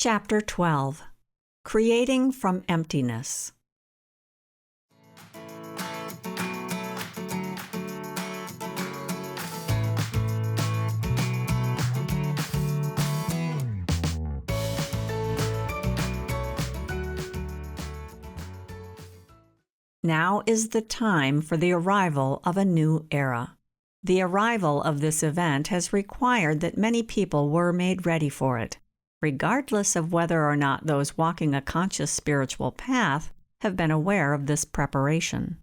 Chapter 12. Creating from Emptiness. Now is the time for the arrival of a new era. The arrival of this event has required that many people were made ready for it, regardless of whether or not those walking a conscious spiritual path have been aware of this preparation.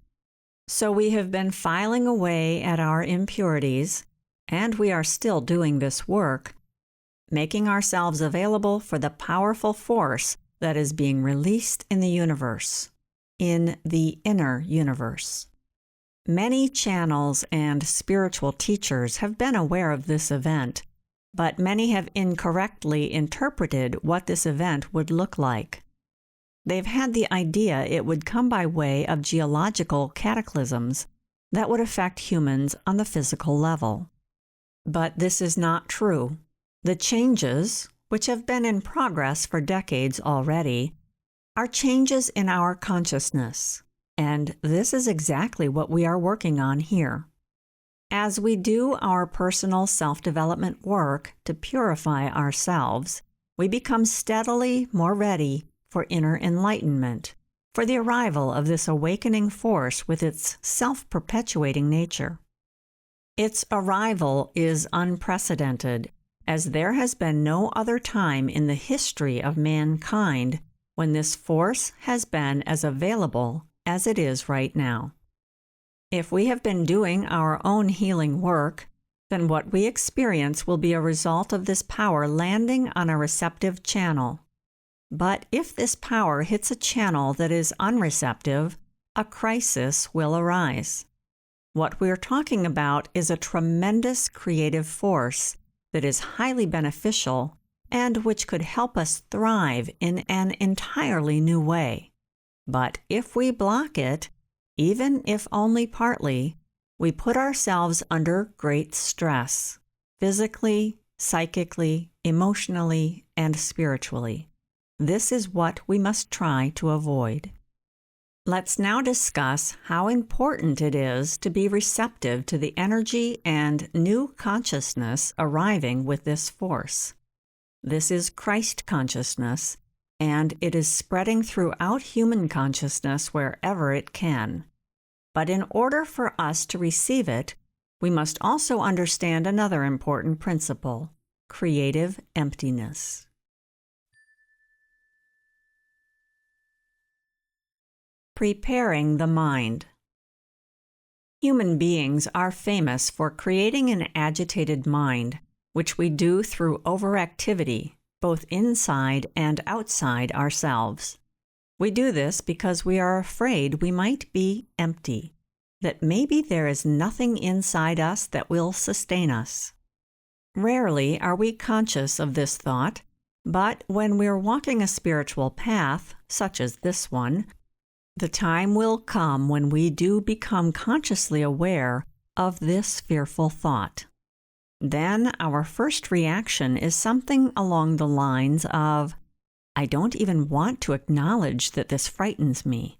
So we have been filing away at our impurities, and we are still doing this work, making ourselves available for the powerful force that is being released in the universe, in the inner universe. Many channels and spiritual teachers have been aware of this event, but many have incorrectly interpreted what this event would look like. They've had the idea it would come by way of geological cataclysms that would affect humans on the physical level. But this is not true. The changes, which have been in progress for decades already, are changes in our consciousness, and this is exactly what we are working on here. As we do our personal self-development work to purify ourselves, we become steadily more ready for inner enlightenment, for the arrival of this awakening force with its self-perpetuating nature. Its arrival is unprecedented, as there has been no other time in the history of mankind when this force has been as available as it is right now. If we have been doing our own healing work, then what we experience will be a result of this power landing on a receptive channel. But if this power hits a channel that is unreceptive, a crisis will arise. What we are talking about is a tremendous creative force that is highly beneficial and which could help us thrive in an entirely new way. But if we block it, even if only partly, we put ourselves under great stress, physically, psychically, emotionally, and spiritually. This is what we must try to avoid. Let's now discuss how important it is to be receptive to the energy and new consciousness arriving with this force. This is Christ consciousness, and it is spreading throughout human consciousness wherever it can. But in order for us to receive it, we must also understand another important principle: creative emptiness. Preparing the mind. Human beings are famous for creating an agitated mind, which we do through overactivity, both inside and outside ourselves. We do this because we are afraid we might be empty, that maybe there is nothing inside us that will sustain us. Rarely are we conscious of this thought, but when we're walking a spiritual path, such as this one, the time will come when we do become consciously aware of this fearful thought. Then our first reaction is something along the lines of, I don't even want to acknowledge that this frightens me.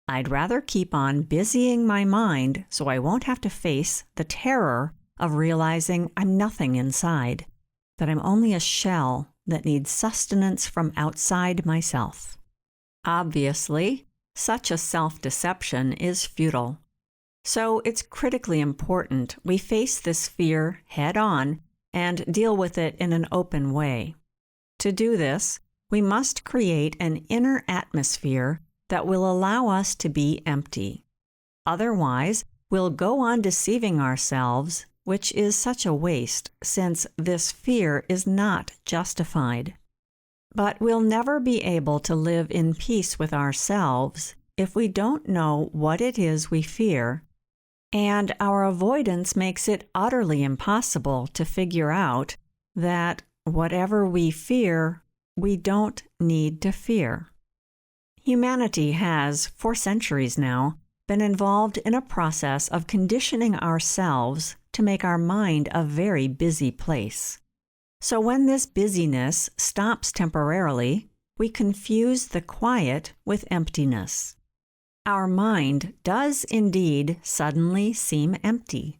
I'd rather keep on busying my mind so I won't have to face the terror of realizing I'm nothing inside, that I'm only a shell that needs sustenance from outside myself. Obviously, such a self-deception is futile. So it's critically important we face this fear head-on and deal with it in an open way. To do this, we must create an inner atmosphere that will allow us to be empty. Otherwise, we'll go on deceiving ourselves, which is such a waste, since this fear is not justified. But we'll never be able to live in peace with ourselves if we don't know what it is we fear, and our avoidance makes it utterly impossible to figure out that whatever we fear, we don't need to fear. Humanity has, for centuries now, been involved in a process of conditioning ourselves to make our mind a very busy place. So when this busyness stops temporarily, we confuse the quiet with emptiness. Our mind does indeed suddenly seem empty.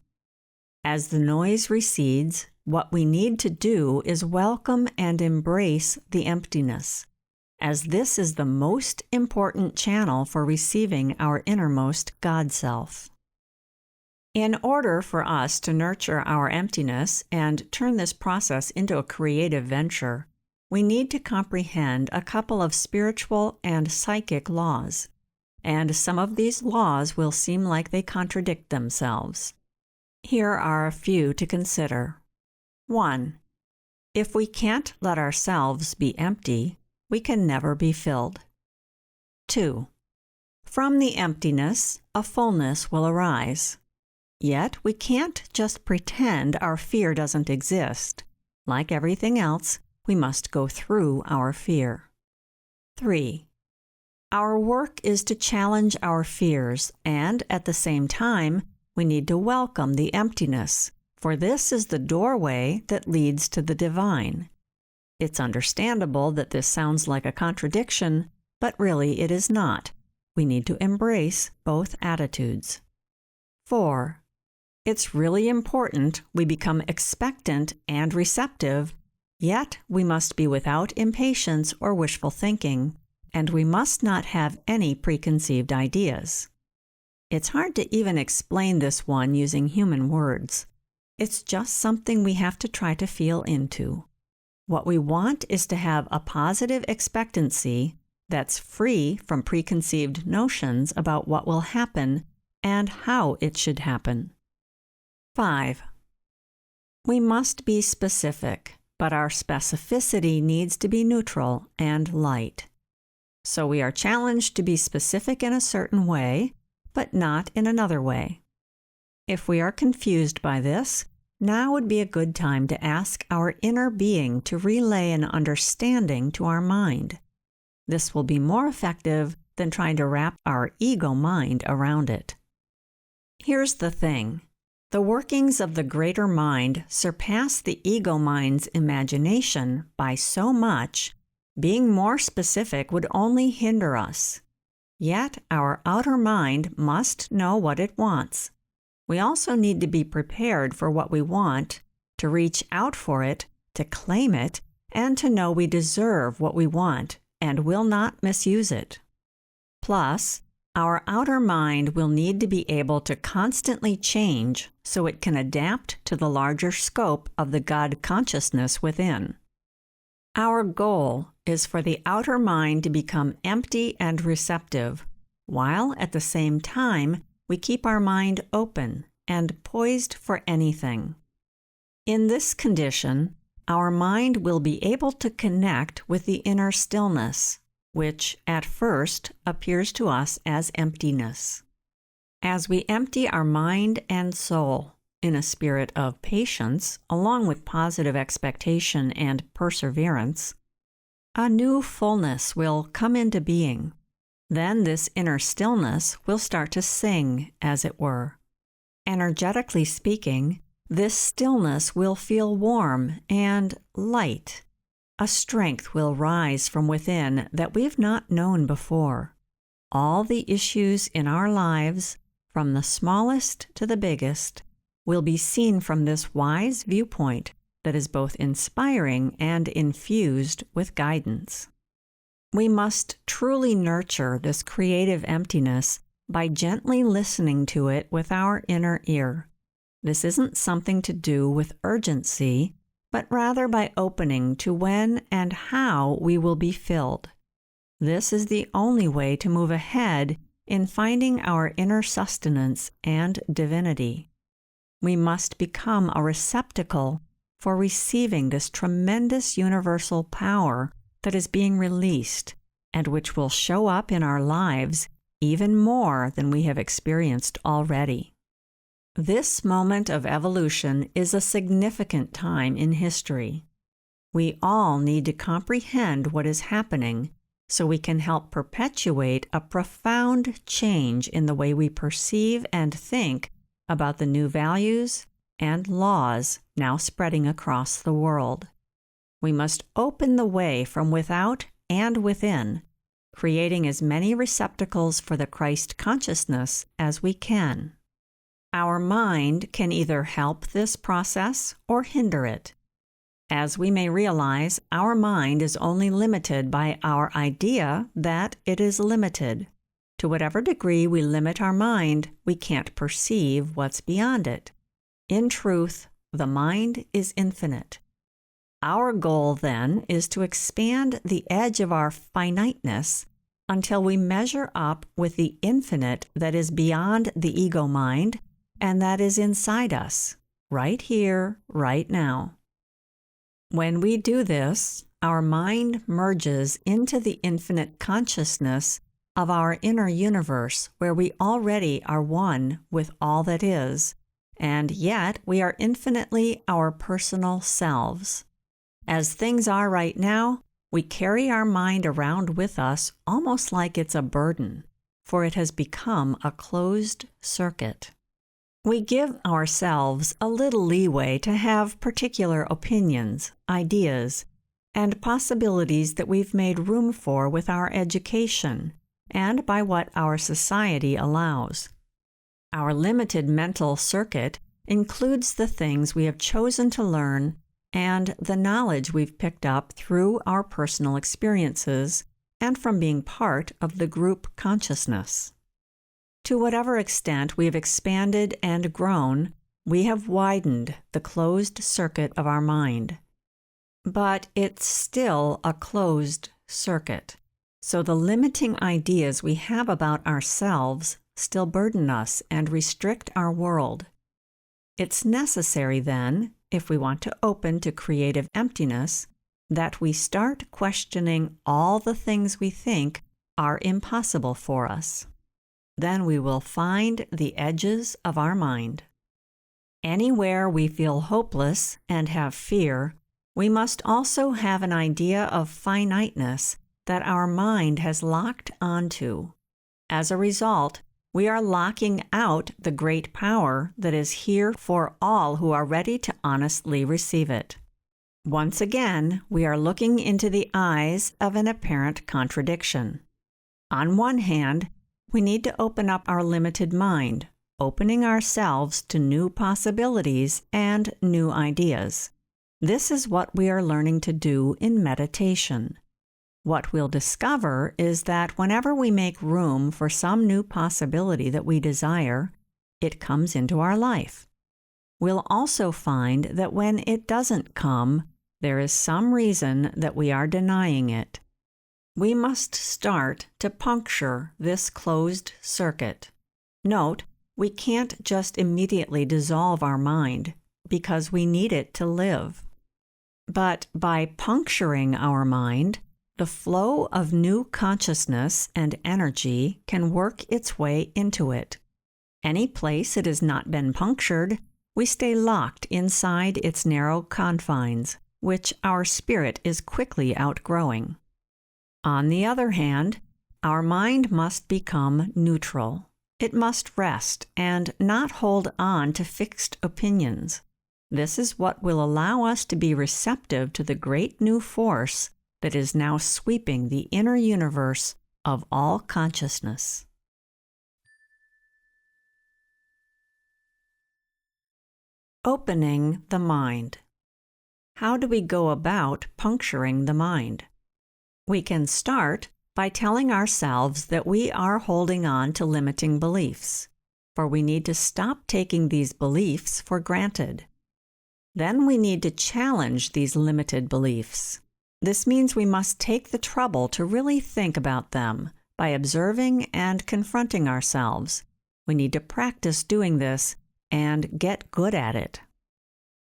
As the noise recedes, what we need to do is welcome and embrace the emptiness, as this is the most important channel for receiving our innermost God Self. In order for us to nurture our emptiness and turn this process into a creative venture, we need to comprehend a couple of spiritual and psychic laws, and some of these laws will seem like they contradict themselves. Here are a few to consider. 1. If we can't let ourselves be empty, we can never be filled. 2. From the emptiness, a fullness will arise. Yet we can't just pretend our fear doesn't exist. Like everything else, we must go through our fear. 3. Our work is to challenge our fears, and at the same time, we need to welcome the emptiness, for this is the doorway that leads to the divine. It's understandable that this sounds like a contradiction, but really it is not. We need to embrace both attitudes. 4. It's really important we become expectant and receptive, yet we must be without impatience or wishful thinking, and we must not have any preconceived ideas. It's hard to even explain this one using human words. It's just something we have to try to feel into. What we want is to have a positive expectancy that's free from preconceived notions about what will happen and how it should happen. 5. We must be specific, but our specificity needs to be neutral and light. So we are challenged to be specific in a certain way, but not in another way. If we are confused by this, now would be a good time to ask our inner being to relay an understanding to our mind. This will be more effective than trying to wrap our ego mind around it. Here's the thing. The workings of the greater mind surpass the ego mind's imagination by so much, being more specific would only hinder us. Yet our outer mind must know what it wants. We also need to be prepared for what we want, to reach out for it, to claim it, and to know we deserve what we want and will not misuse it. Plus, our outer mind will need to be able to constantly change so it can adapt to the larger scope of the God consciousness within. Our goal is for the outer mind to become empty and receptive, while at the same time we keep our mind open and poised for anything. In this condition, our mind will be able to connect with the inner stillness, which at first appears to us as emptiness. As we empty our mind and soul in a spirit of patience, along with positive expectation and perseverance, a new fullness will come into being. Then this inner stillness will start to sing, as it were. Energetically speaking, this stillness will feel warm and light. A strength will rise from within that we've not known before. All the issues in our lives, from the smallest to the biggest, will be seen from this wise viewpoint that is both inspiring and infused with guidance. We must truly nurture this creative emptiness by gently listening to it with our inner ear. This isn't something to do with urgency, but rather by opening to when and how we will be filled. This is the only way to move ahead in finding our inner sustenance and divinity. We must become a receptacle for receiving this tremendous universal power that is being released and which will show up in our lives even more than we have experienced already. This moment of evolution is a significant time in history. We all need to comprehend what is happening so we can help perpetuate a profound change in the way we perceive and think about the new values and laws now spreading across the world. We must open the way from without and within, creating as many receptacles for the Christ consciousness as we can. Our mind can either help this process or hinder it. As we may realize, our mind is only limited by our idea that it is limited. To whatever degree we limit our mind, we can't perceive what's beyond it. In truth, the mind is infinite. Our goal, then, is to expand the edge of our finiteness until we measure up with the infinite that is beyond the ego mind and that is inside us, right here, right now. When we do this, our mind merges into the infinite consciousness of our inner universe, where we already are one with all that is, and yet we are infinitely our personal selves. As things are right now, we carry our mind around with us almost like it's a burden, for it has become a closed circuit. We give ourselves a little leeway to have particular opinions, ideas, and possibilities that we've made room for with our education and by what our society allows. Our limited mental circuit includes the things we have chosen to learn and the knowledge we've picked up through our personal experiences and from being part of the group consciousness. To whatever extent we have expanded and grown, we have widened the closed circuit of our mind. But it's still a closed circuit, so the limiting ideas we have about ourselves still burden us and restrict our world. It's necessary, then, if we want to open to creative emptiness, that we start questioning all the things we think are impossible for us. Then we will find the edges of our mind. Anywhere we feel hopeless and have fear, we must also have an idea of finiteness that our mind has locked onto. As a result, we are locking out the great power that is here for all who are ready to honestly receive it. Once again, we are looking into the eyes of an apparent contradiction. On one hand, we need to open up our limited mind, opening ourselves to new possibilities and new ideas. This is what we are learning to do in meditation. What we'll discover is that whenever we make room for some new possibility that we desire, it comes into our life. We'll also find that when it doesn't come, there is some reason that we are denying it. We must start to puncture this closed circuit. Note, we can't just immediately dissolve our mind because we need it to live. But by puncturing our mind, the flow of new consciousness and energy can work its way into it. Any place it has not been punctured, we stay locked inside its narrow confines, which our spirit is quickly outgrowing. On the other hand, our mind must become neutral. It must rest and not hold on to fixed opinions. This is what will allow us to be receptive to the great new force that is now sweeping the inner universe of all consciousness. Opening the mind. How do we go about puncturing the mind? We can start by telling ourselves that we are holding on to limiting beliefs, for we need to stop taking these beliefs for granted. Then we need to challenge these limited beliefs. This means we must take the trouble to really think about them by observing and confronting ourselves. We need to practice doing this and get good at it.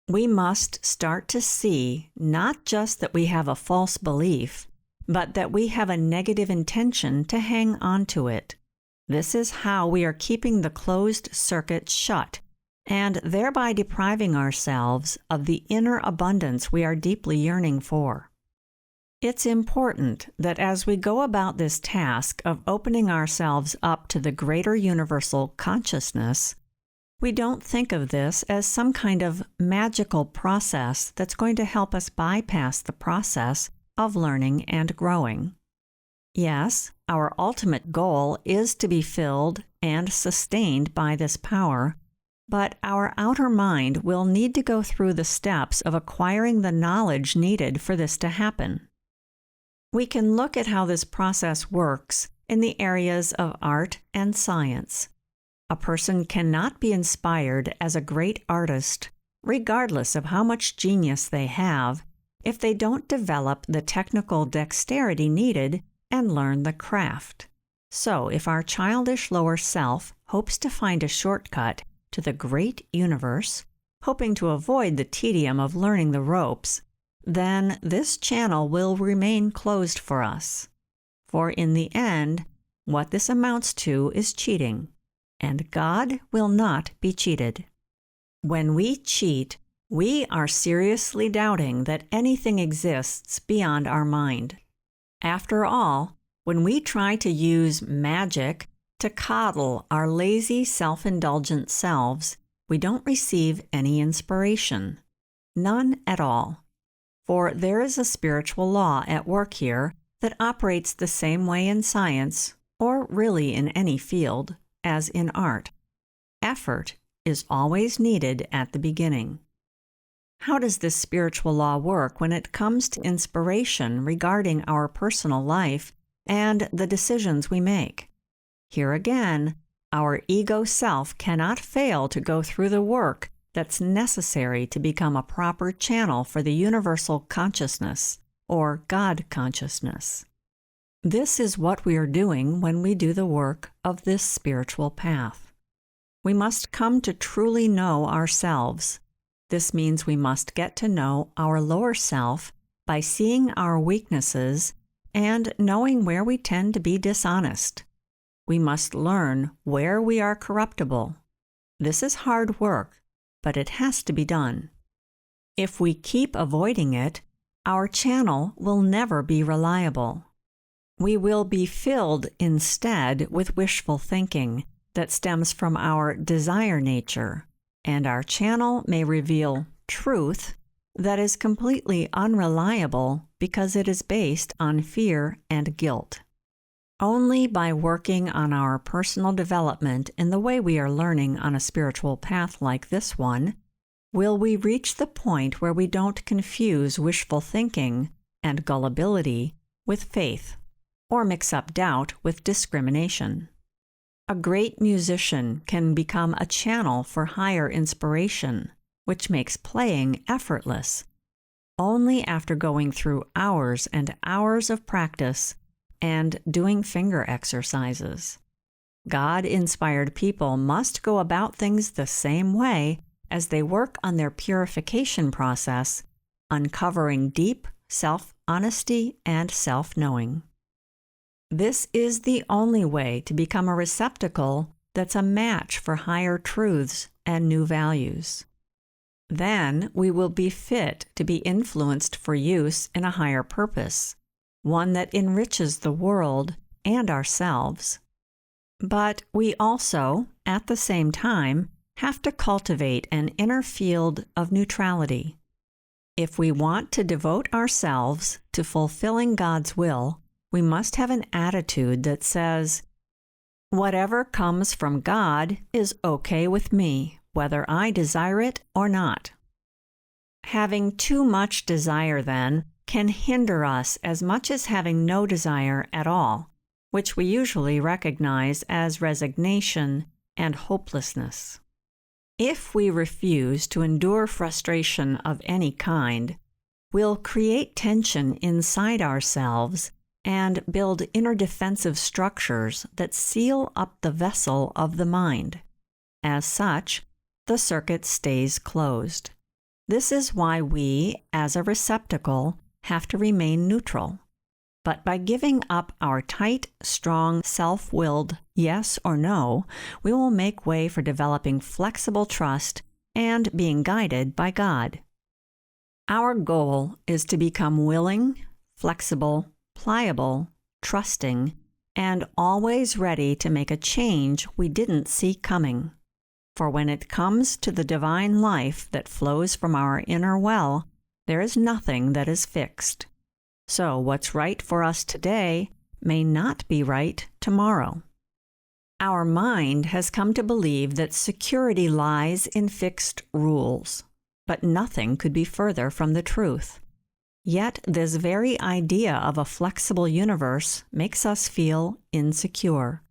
We must start to see not just that we have a false belief, but that we have a negative intention to hang on to it. This is how we are keeping the closed circuit shut, and thereby depriving ourselves of the inner abundance we are deeply yearning for. It's important that as we go about this task of opening ourselves up to the greater universal consciousness, We don't think of this as some kind of magical process that's going to help us bypass the process of learning and growing. Yes, our ultimate goal is to be filled and sustained by this power, but our outer mind will need to go through the steps of acquiring the knowledge needed for this to happen. We can look at how this process works in the areas of art and science. A person cannot be inspired as a great artist, regardless of how much genius they have, if they don't develop the technical dexterity needed and learn the craft. So, if our childish lower self hopes to find a shortcut to the great universe, hoping to avoid the tedium of learning the ropes, then this channel will remain closed for us. For in the end, what this amounts to is cheating, and God will not be cheated. When we cheat, we are seriously doubting that anything exists beyond our mind. After all, when we try to use magic to coddle our lazy, self-indulgent selves, we don't receive any inspiration. None at all. For there is a spiritual law at work here that operates the same way in science, or really in any field, as in art. Effort is always needed at the beginning. How does this spiritual law work when it comes to inspiration regarding our personal life and the decisions we make? Here again, our ego self cannot fail to go through the work that's necessary to become a proper channel for the universal consciousness, or God consciousness. This is what we are doing when we do the work of this spiritual path. We must come to truly know ourselves. This means we must get to know our lower self by seeing our weaknesses and knowing where we tend to be dishonest. We must learn where we are corruptible. This is hard work, but it has to be done. If we keep avoiding it, our channel will never be reliable. We will be filled instead with wishful thinking that stems from our desire nature, and our channel may reveal truth that is completely unreliable because it is based on fear and guilt. Only by working on our personal development in the way we are learning on a spiritual path like this one, will we reach the point where we don't confuse wishful thinking and gullibility with faith, or mix up doubt with discrimination. A great musician can become a channel for higher inspiration, which makes playing effortless, only after going through hours and hours of practice and doing finger exercises. God-inspired people must go about things the same way as they work on their purification process, uncovering deep self-honesty and self-knowing. This is the only way to become a receptacle that's a match for higher truths and new values. Then we will be fit to be influenced for use in a higher purpose, one that enriches the world and ourselves. But we also, at the same time, have to cultivate an inner field of neutrality. If we want to devote ourselves to fulfilling God's will, we must have an attitude that says, "Whatever comes from God is okay with me, whether I desire it or not." Having too much desire, then, can hinder us as much as having no desire at all, which we usually recognize as resignation and hopelessness. If we refuse to endure frustration of any kind, we'll create tension inside ourselves and build inner defensive structures that seal up the vessel of the mind. As such, the circuit stays closed. This is why we, as a receptacle, have to remain neutral. But by giving up our tight, strong, self-willed yes or no, we will make way for developing flexible trust and being guided by God. Our goal is to become willing, flexible, pliable, trusting, and always ready to make a change we didn't see coming. For when it comes to the divine life that flows from our inner well, there is nothing that is fixed. So what's right for us today may not be right tomorrow. Our mind has come to believe that security lies in fixed rules, but nothing could be further from the truth. Yet this very idea of a flexible universe makes us feel insecure.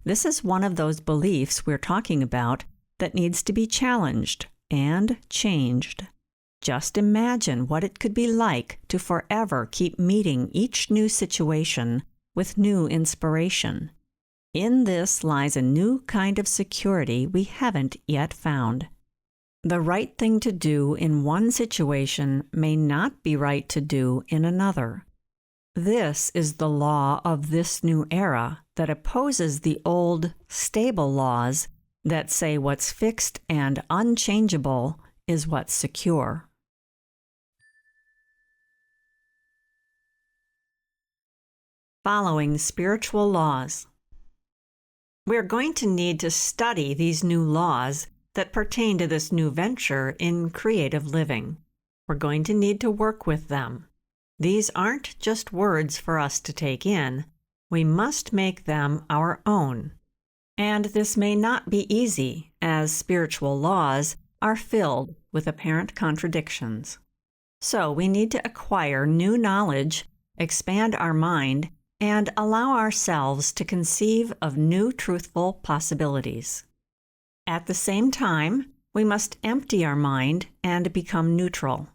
This is one of those beliefs we're talking about that needs to be challenged and changed. Just imagine what it could be like to forever keep meeting each new situation with new inspiration. In this lies a new kind of security we haven't yet found. The right thing to do in one situation may not be right to do in another. This is the law of this new era that opposes the old, stable laws that say what's fixed and unchangeable is what's secure. Following spiritual laws. We're going to need to study these new laws that pertain to this new venture in creative living. We're going to need to work with them. These aren't just words for us to take in. We must make them our own. And this may not be easy, as spiritual laws are filled with apparent contradictions. So we need to acquire new knowledge, expand our mind, and allow ourselves to conceive of new truthful possibilities. At the same time, we must empty our mind and become neutral.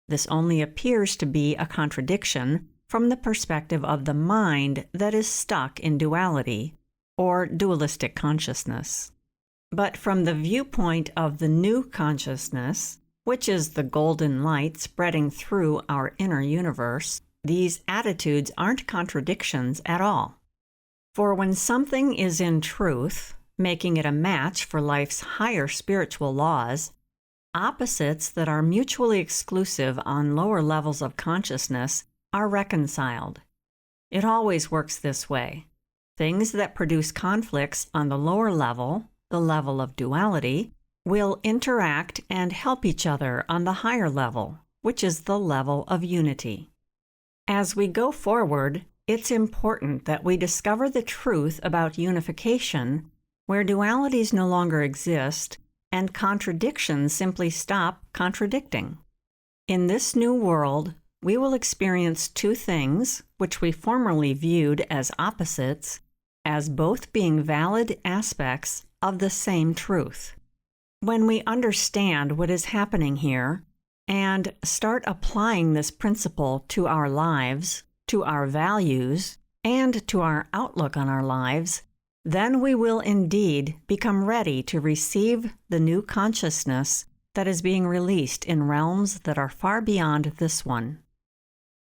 This only appears to be a contradiction from the perspective of the mind that is stuck in duality, or dualistic consciousness. But from the viewpoint of the new consciousness, which is the golden light spreading through our inner universe, these attitudes aren't contradictions at all. For when something is in truth, making it a match for life's higher spiritual laws, opposites that are mutually exclusive on lower levels of consciousness are reconciled. It always works this way. Things that produce conflicts on the lower level, the level of duality, will interact and help each other on the higher level, which is the level of unity. As we go forward, it's important that we discover the truth about unification, where dualities no longer exist and contradictions simply stop contradicting. In this new world, we will experience two things, which we formerly viewed as opposites, as both being valid aspects of the same truth. When we understand what is happening here, and start applying this principle to our lives, to our values, and to our outlook on our lives, then we will indeed become ready to receive the new consciousness that is being released in realms that are far beyond this one.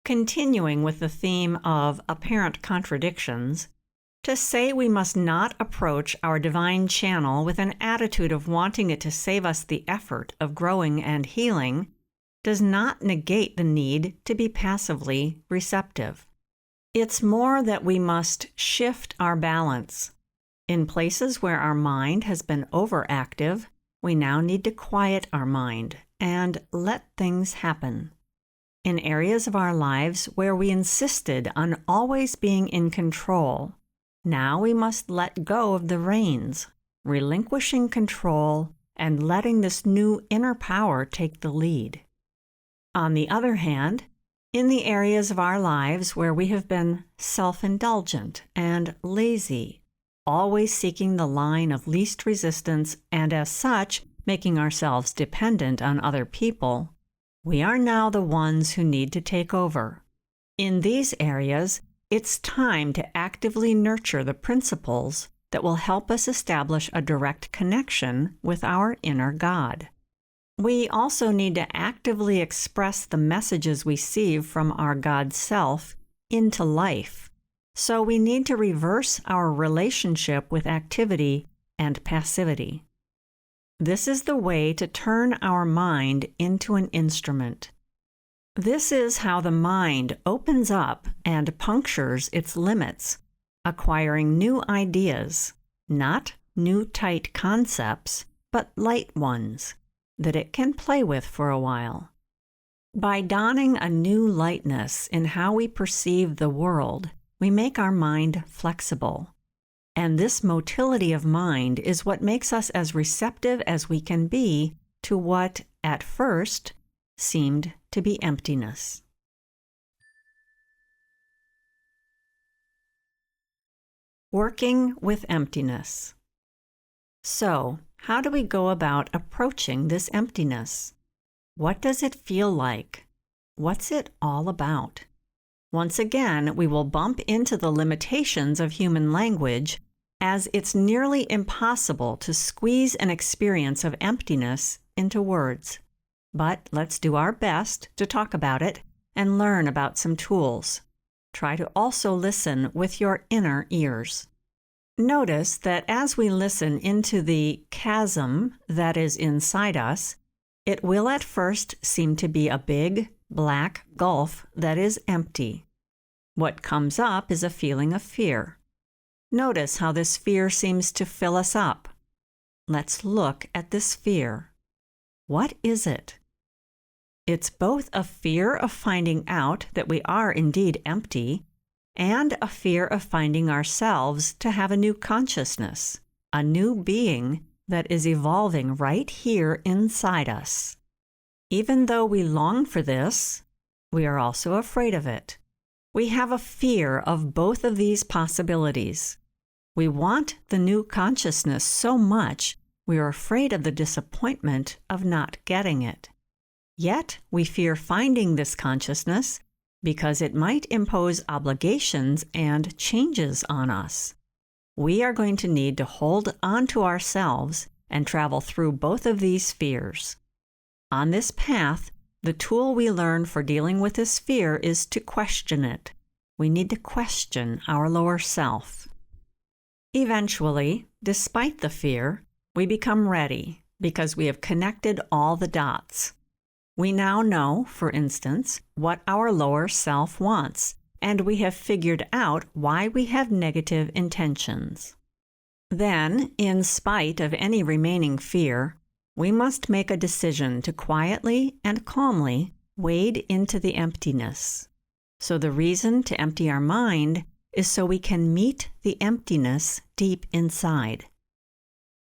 Continuing with the theme of apparent contradictions, to say we must not approach our divine channel with an attitude of wanting it to save us the effort of growing and healing does not negate the need to be passively receptive. It's more that we must shift our balance. In places where our mind has been overactive, we now need to quiet our mind and let things happen. In areas of our lives where we insisted on always being in control, now we must let go of the reins, relinquishing control and letting this new inner power take the lead. On the other hand, in the areas of our lives where we have been self-indulgent and lazy, always seeking the line of least resistance and as such making ourselves dependent on other people, we are now the ones who need to take over. In these areas, it's time to actively nurture the principles that will help us establish a direct connection with our inner God. We also need to actively express the messages we receive from our God Self into life. So we need to reverse our relationship with activity and passivity. This is the way to turn our mind into an instrument. This is how the mind opens up and punctures its limits, acquiring new ideas, not new tight concepts, but light ones that it can play with for a while. By donning a new lightness in how we perceive the world, we make our mind flexible. And this motility of mind is what makes us as receptive as we can be to what, at first, seemed to be emptiness. Working with emptiness. So, how do we go about approaching this emptiness? What does it feel like? What's it all about? Once again, we will bump into the limitations of human language, as it's nearly impossible to squeeze an experience of emptiness into words. But let's do our best to talk about it and learn about some tools. Try to also listen with your inner ears. Notice that as we listen into the chasm that is inside us, it will at first seem to be a big, black gulf that is empty. What comes up is a feeling of fear. Notice how this fear seems to fill us up. Let's look at this fear. What is it? It's both a fear of finding out that we are indeed empty and a fear of finding ourselves to have a new consciousness, a new being that is evolving right here inside us. Even though we long for this, we are also afraid of it. We have a fear of both of these possibilities. We want the new consciousness so much, we are afraid of the disappointment of not getting it. Yet, we fear finding this consciousness because it might impose obligations and changes on us. We are going to need to hold on to ourselves and travel through both of these fears. On this path, the tool we learn for dealing with this fear is to question it. We need to question our lower self. Eventually, despite the fear, we become ready because we have connected all the dots. We now know, for instance, what our lower self wants, and we have figured out why we have negative intentions. Then, in spite of any remaining fear, we must make a decision to quietly and calmly wade into the emptiness. So the reason to empty our mind is so we can meet the emptiness deep inside.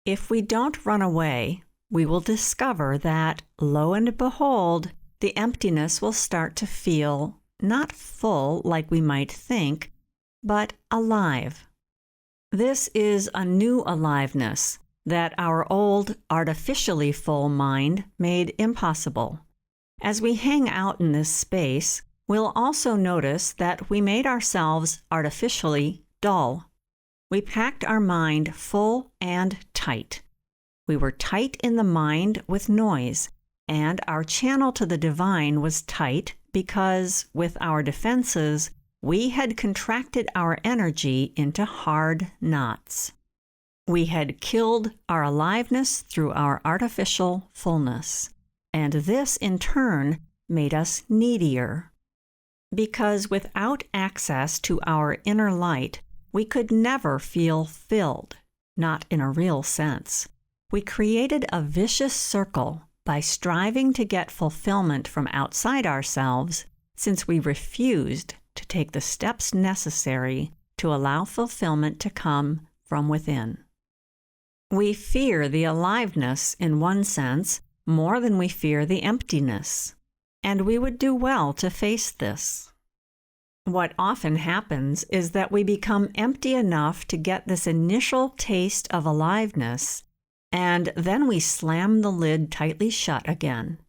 If we don't run away, we will discover that, lo and behold, the emptiness will start to feel not full like we might think, but alive. This is a new aliveness that our old, artificially full mind made impossible. As we hang out in this space, we'll also notice that we made ourselves artificially dull. We packed our mind full and tight. We were tight in the mind with noise, and our channel to the divine was tight because, with our defenses, we had contracted our energy into hard knots. We had killed our aliveness through our artificial fullness, and this in turn made us needier. Because without access to our inner light, we could never feel filled, not in a real sense. We created a vicious circle by striving to get fulfillment from outside ourselves, since we refused to take the steps necessary to allow fulfillment to come from within. We fear the aliveness, in one sense, more than we fear the emptiness, and we would do well to face this. What often happens is that we become empty enough to get this initial taste of aliveness, and then we slam the lid tightly shut again.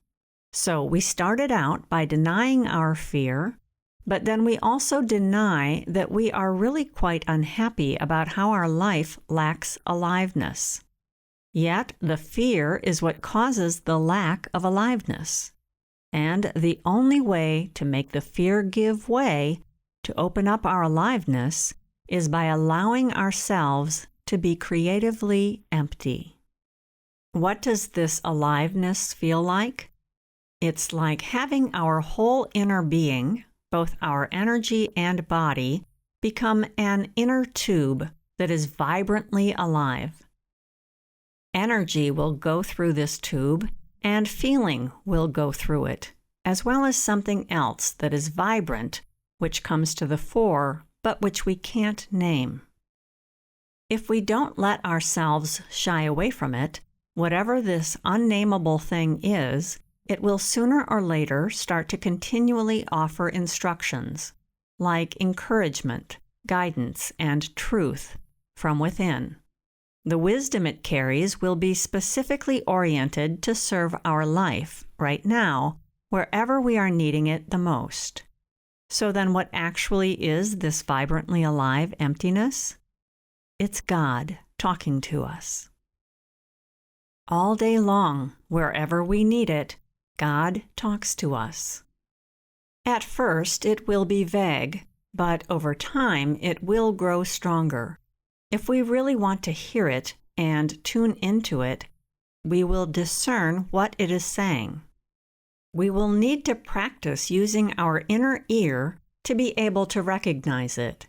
So we started out by denying our fear, but then we also deny that we are really quite unhappy about how our life lacks aliveness. Yet the fear is what causes the lack of aliveness. And the only way to make the fear give way, to open up our aliveness, is by allowing ourselves to be creatively empty. What does this aliveness feel like? It's like having our whole inner being, both our energy and body, become an inner tube that is vibrantly alive. Energy will go through this tube, and feeling will go through it, as well as something else that is vibrant, which comes to the fore, but which we can't name. If we don't let ourselves shy away from it, whatever this unnameable thing is, it will sooner or later start to continually offer instructions, like encouragement, guidance, and truth from within. The wisdom it carries will be specifically oriented to serve our life right now, wherever we are needing it the most. So then what actually is this vibrantly alive emptiness? It's God talking to us. All day long, wherever we need it, God talks to us. At first, it will be vague, but over time, it will grow stronger. If we really want to hear it and tune into it, we will discern what it is saying. We will need to practice using our inner ear to be able to recognize it.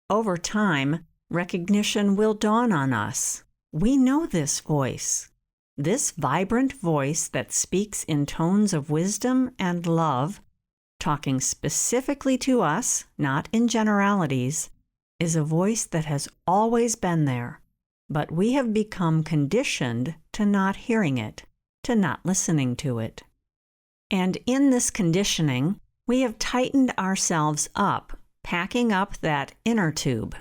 Over time, recognition will dawn on us. We know this voice. This vibrant voice that speaks in tones of wisdom and love, talking specifically to us, not in generalities, is a voice that has always been there, but we have become conditioned to not hearing it, to not listening to it. And in this conditioning, we have tightened ourselves up, packing up that inner tube.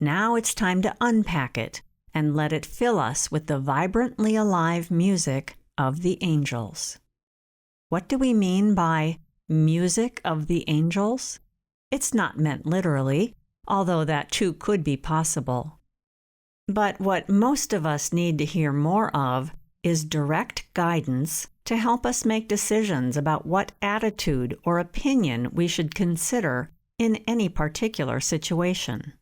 Now it's time to unpack it and let it fill us with the vibrantly alive music of the angels. What do we mean by music of the angels? It's not meant literally, although that too could be possible. But what most of us need to hear more of is direct guidance to help us make decisions about what attitude or opinion we should consider in any particular situation.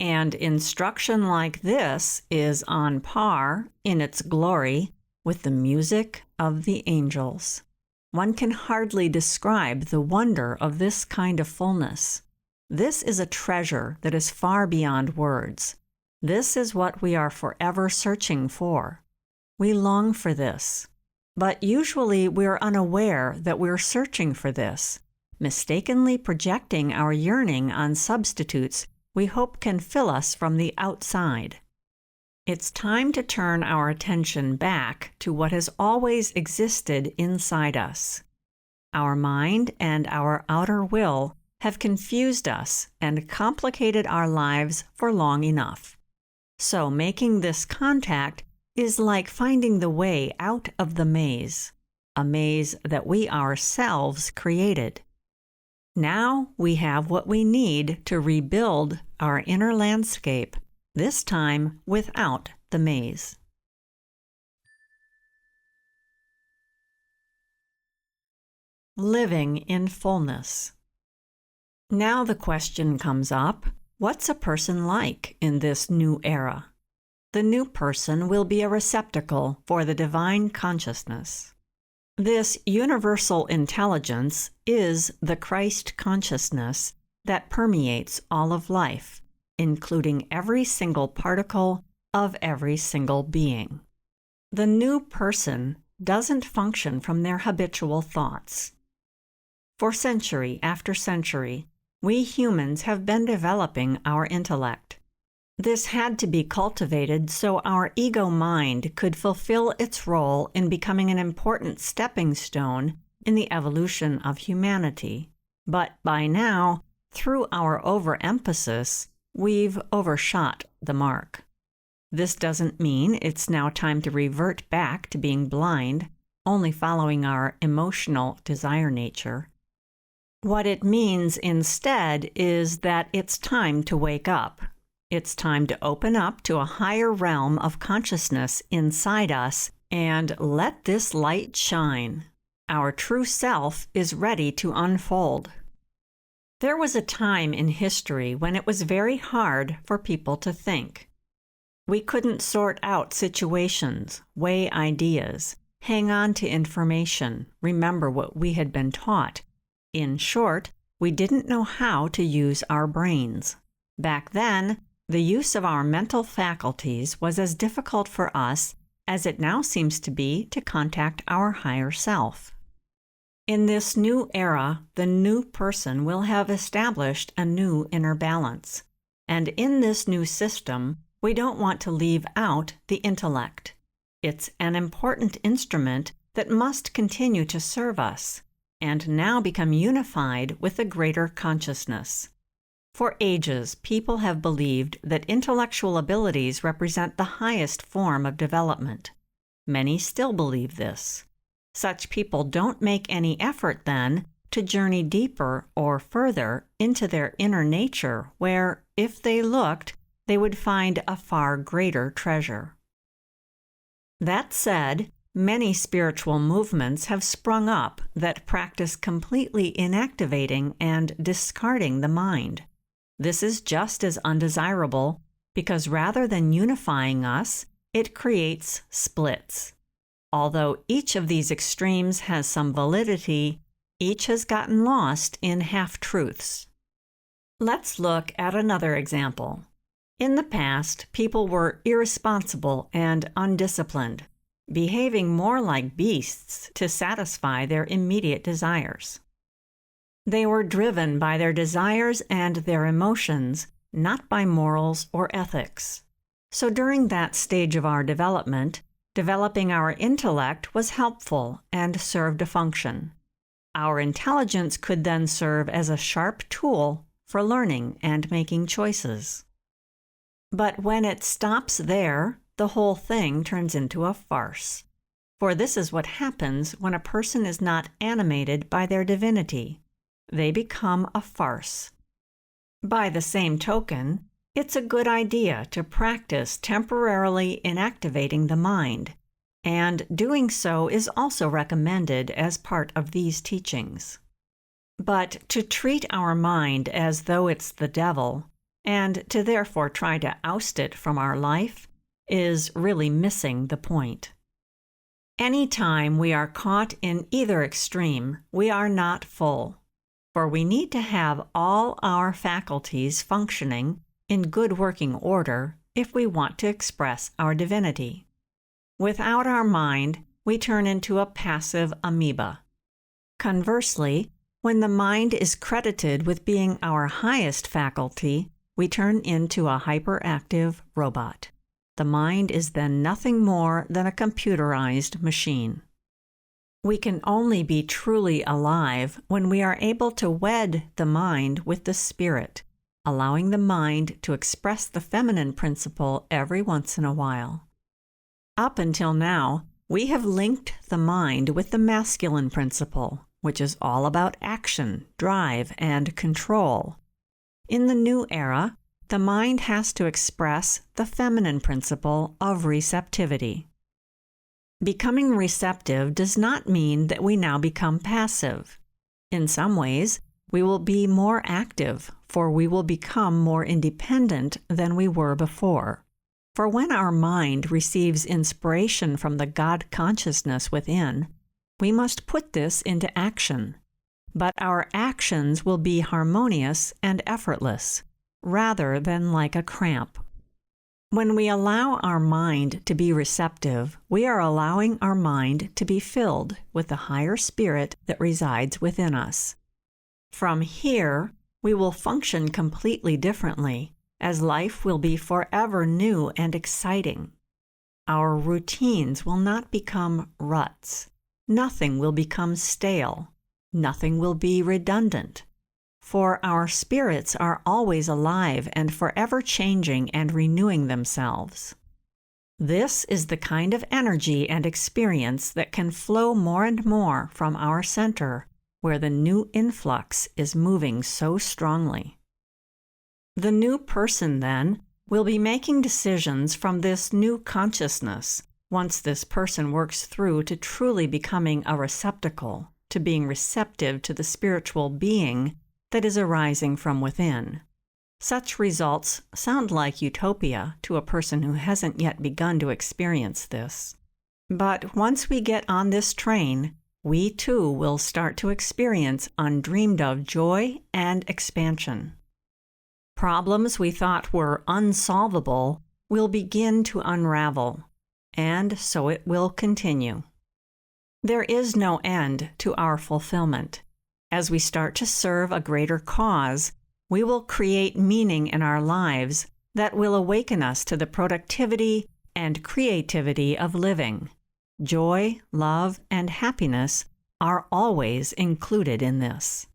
And instruction like this is on par, in its glory, with the music of the angels. One can hardly describe the wonder of this kind of fullness. This is a treasure that is far beyond words. This is what we are forever searching for. We long for this, but usually we're unaware that we're searching for this, mistakenly projecting our yearning on substitutes we hope can fill us from the outside. It's time to turn our attention back to what has always existed inside us. Our mind and our outer will have confused us and complicated our lives for long enough. So making this contact is like finding the way out of the maze, a maze that we ourselves created. Now we have what we need to rebuild our inner landscape, this time without the maze. Living in fullness. Now the question comes up, what's a person like in this new era? The new person will be a receptacle for the divine consciousness. This universal intelligence is the Christ consciousness that permeates all of life, including every single particle of every single being. The new person doesn't function from their habitual thoughts. For century after century, we humans have been developing our intellect. This had to be cultivated so our ego mind could fulfill its role in becoming an important stepping stone in the evolution of humanity. But by now, through our overemphasis, we've overshot the mark. This doesn't mean it's now time to revert back to being blind, only following our emotional desire nature. What it means instead is that it's time to wake up. It's time to open up to a higher realm of consciousness inside us and let this light shine. Our true self is ready to unfold. There was a time in history when it was very hard for people to think. We couldn't sort out situations, weigh ideas, hang on to information, remember what we had been taught. In short, we didn't know how to use our brains. Back then, The use of our mental faculties was as difficult for us as it now seems to be to contact our higher self. In this new era, the new person will have established a new inner balance. And in this new system, we don't want to leave out the intellect. It's an important instrument that must continue to serve us, and now become unified with a greater consciousness. For ages, people have believed that intellectual abilities represent the highest form of development. Many still believe this. Such people don't make any effort, then, to journey deeper or further into their inner nature, where, if they looked, they would find a far greater treasure. That said, many spiritual movements have sprung up that practice completely inactivating and discarding the mind. This is just as undesirable because rather than unifying us, it creates splits. Although each of these extremes has some validity, each has gotten lost in half-truths. Let's look at another example. In the past, people were irresponsible and undisciplined, behaving more like beasts to satisfy their immediate desires. They were driven by their desires and their emotions, not by morals or ethics. So during that stage of our development, developing our intellect was helpful and served a function. Our intelligence could then serve as a sharp tool for learning and making choices. But when it stops there, the whole thing turns into a farce. For this is what happens when a person is not animated by their divinity. They become a farce. By the same token, it's a good idea to practice temporarily inactivating the mind, and doing so is also recommended as part of these teachings. But to treat our mind as though it's the devil, and to therefore try to oust it from our life, is really missing the point. Any time we are caught in either extreme, we are not full. For we need to have all our faculties functioning in good working order if we want to express our divinity. Without our mind, we turn into a passive amoeba. Conversely, when the mind is credited with being our highest faculty, we turn into a hyperactive robot. The mind is then nothing more than a computerized machine. We can only be truly alive when we are able to wed the mind with the spirit, allowing the mind to express the feminine principle every once in a while. Up until now, we have linked the mind with the masculine principle, which is all about action, drive, and control. In the new era, the mind has to express the feminine principle of receptivity. Becoming receptive does not mean that we now become passive. In some ways, we will be more active, for we will become more independent than we were before. For when our mind receives inspiration from the God consciousness within, we must put this into action. But our actions will be harmonious and effortless, rather than like a cramp. When we allow our mind to be receptive, we are allowing our mind to be filled with the higher spirit that resides within us. From here, we will function completely differently, as life will be forever new and exciting. Our routines will not become ruts. Nothing will become stale. Nothing will be redundant. For our spirits are always alive and forever changing and renewing themselves. This is the kind of energy and experience that can flow more and more from our center, where the new influx is moving so strongly. The new person, then, will be making decisions from this new consciousness once this person works through to truly becoming a receptacle, to being receptive to the spiritual being that is arising from within. Such results sound like utopia to a person who hasn't yet begun to experience this. But once we get on this train, we too will start to experience undreamed of joy and expansion. Problems we thought were unsolvable will begin to unravel, and so it will continue. There is no end to our fulfillment. As we start to serve a greater cause, we will create meaning in our lives that will awaken us to the productivity and creativity of living. Joy, love, and happiness are always included in this.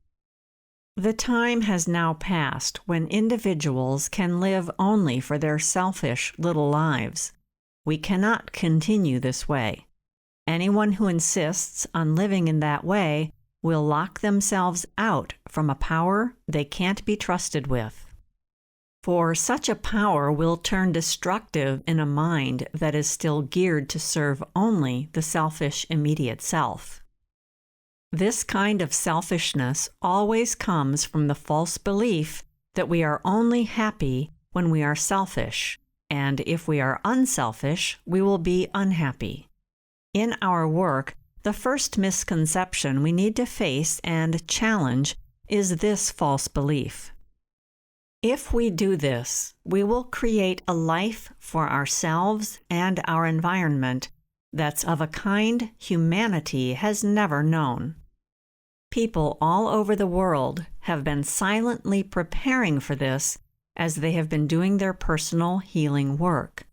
The time has now passed when individuals can live only for their selfish little lives. We cannot continue this way. Anyone who insists on living in that way will lock themselves out from a power they can't be trusted with. For such a power will turn destructive in a mind that is still geared to serve only the selfish immediate self. This kind of selfishness always comes from the false belief that we are only happy when we are selfish, and if we are unselfish, we will be unhappy. In our work, the first misconception we need to face and challenge is this false belief. If we do this, we will create a life for ourselves and our environment that's of a kind humanity has never known. People all over the world have been silently preparing for this as they have been doing their personal healing work.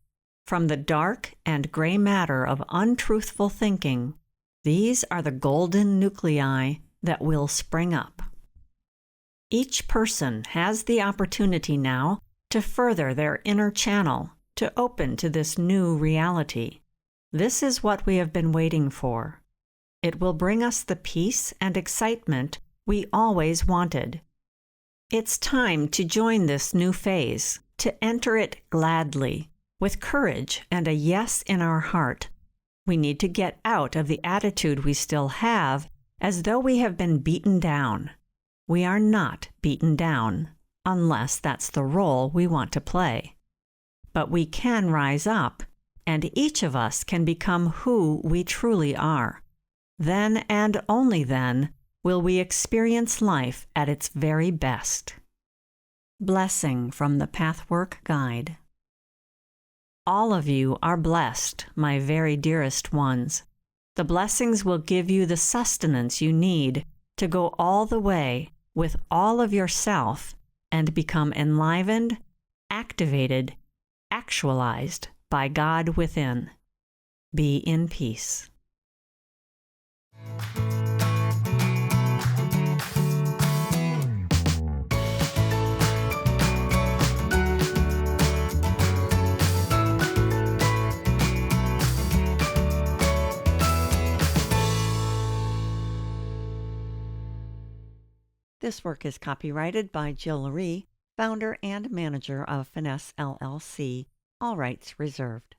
From the dark and gray matter of untruthful thinking, these are the golden nuclei that will spring up. Each person has the opportunity now to further their inner channel, to open to this new reality. This is what we have been waiting for. It will bring us the peace and excitement we always wanted. It's time to join this new phase, to enter it gladly, with courage and a yes in our heart. We need to get out of the attitude we still have as though we have been beaten down. We are not beaten down, unless that's the role we want to play. But we can rise up, and each of us can become who we truly are. Then and only then will we experience life at its very best. Blessing from the Pathwork Guide. All of you are blessed, my very dearest ones. The blessings will give you the sustenance you need to go all the way with all of yourself and become enlivened, activated, actualized by God within. Be in peace. This work is copyrighted by Jill Rhee, founder and manager of Finesse LLC. All rights reserved.